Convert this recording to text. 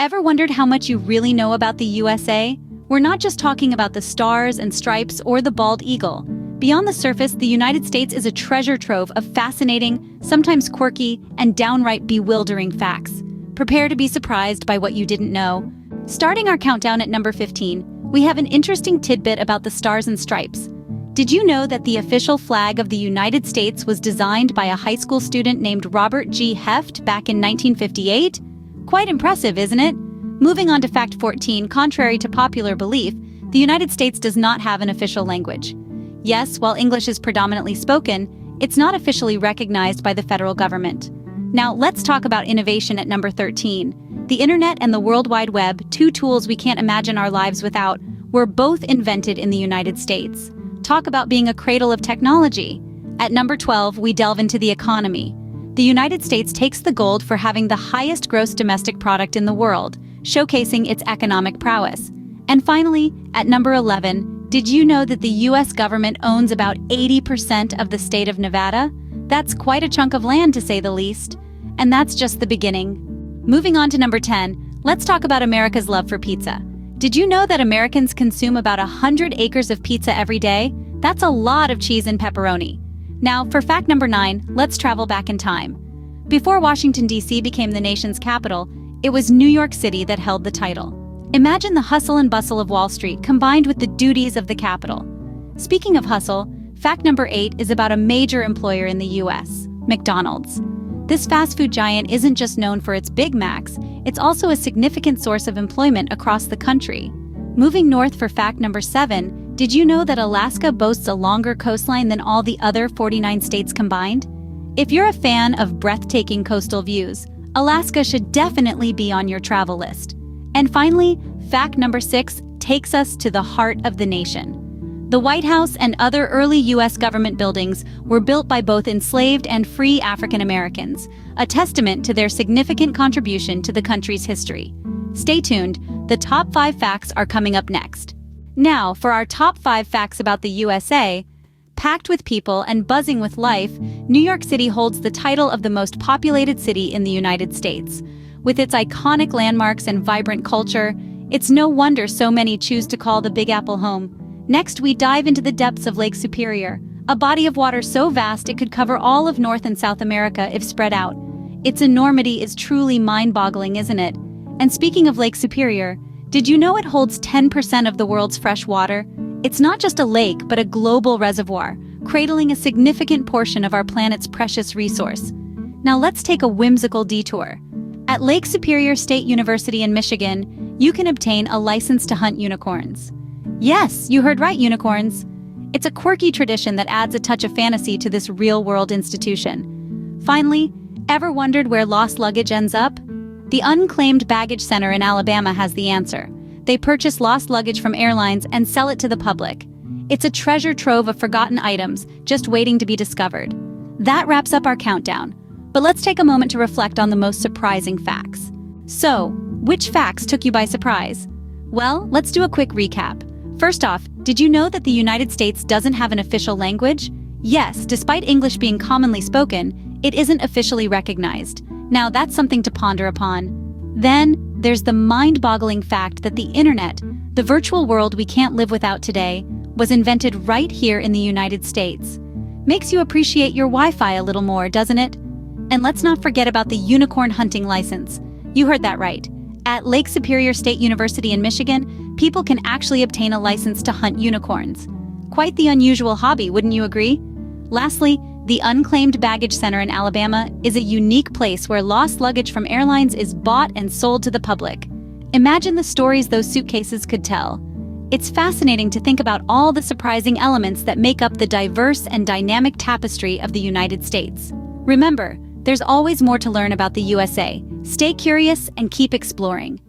Ever wondered how much you really know about the USA? We're not just talking about the stars and stripes or the bald eagle. Beyond the surface, the United States is a treasure trove of fascinating, sometimes quirky, and downright bewildering facts. Prepare to be surprised by what you didn't know. Starting our countdown at number 15, we have an interesting tidbit about the stars and stripes. Did you know that the official flag of the United States was designed by a high school student named Robert G. Heft back in 1958? Quite impressive, isn't it? Moving on to fact 14, contrary to popular belief, the United States does not have an official language. Yes, while English is predominantly spoken, it's not officially recognized by the federal government. Now, let's talk about innovation at number 13. The internet and the World Wide Web, two tools we can't imagine our lives without, were both invented in the United States. Talk about being a cradle of technology. At number 12, we delve into the economy. The United States takes the gold for having the highest gross domestic product in the world, showcasing its economic prowess. And finally, at number 11, did you know that the US government owns about 80% of the state of Nevada? That's quite a chunk of land, to say the least. And that's just the beginning. Moving on to number 10, let's talk about America's love for pizza. Did you know that Americans consume about 100 acres of pizza every day? That's a lot of cheese and pepperoni. Now, for fact number 9, let's travel back in time. Before Washington, D.C. became the nation's capital, it was New York City that held the title. Imagine the hustle and bustle of Wall Street combined with the duties of the capital. Speaking of hustle, fact number 8 is about a major employer in the U.S., McDonald's. This fast food giant isn't just known for its Big Macs, it's also a significant source of employment across the country. Moving north for fact number 7, did you know that Alaska boasts a longer coastline than all the other 49 states combined? If you're a fan of breathtaking coastal views, Alaska should definitely be on your travel list. And finally, fact number 6 takes us to the heart of the nation. The White House and other early U.S. government buildings were built by both enslaved and free African Americans, a testament to their significant contribution to the country's history. Stay tuned, the top 5 facts are coming up next. Now, for our top 5 facts about the USA, packed with people and buzzing with life, New York City holds the title of the most populated city in the United States. With its iconic landmarks and vibrant culture, it's no wonder so many choose to call the Big Apple home. Next, we dive into the depths of Lake Superior, a body of water so vast it could cover all of North and South America if spread out. Its enormity is truly mind-boggling, isn't it? And speaking of Lake Superior, did you know it holds 10% of the world's fresh water? It's not just a lake, but a global reservoir, cradling a significant portion of our planet's precious resource. Now let's take a whimsical detour. At Lake Superior State University in Michigan, you can obtain a license to hunt unicorns. Yes, you heard right, unicorns. It's a quirky tradition that adds a touch of fantasy to this real-world institution. Finally, ever wondered where lost luggage ends up? The Unclaimed Baggage Center in Alabama has the answer. They purchase lost luggage from airlines and sell it to the public. It's a treasure trove of forgotten items just waiting to be discovered. That wraps up our countdown. But let's take a moment to reflect on the most surprising facts. So, which facts took you by surprise? Well, let's do a quick recap. First off, did you know that the United States doesn't have an official language? Yes, despite English being commonly spoken, it isn't officially recognized. Now that's something to ponder upon. Then, there's the mind-boggling fact that the internet, the virtual world we can't live without today, was invented right here in the United States. Makes you appreciate your Wi-Fi a little more, doesn't it? And let's not forget about the unicorn hunting license. You heard that right. At Lake Superior State University in Michigan, people can actually obtain a license to hunt unicorns. Quite the unusual hobby, wouldn't you agree? Lastly, the Unclaimed Baggage Center in Alabama is a unique place where lost luggage from airlines is bought and sold to the public. Imagine the stories those suitcases could tell. It's fascinating to think about all the surprising elements that make up the diverse and dynamic tapestry of the United States. Remember, there's always more to learn about the USA. Stay curious and keep exploring.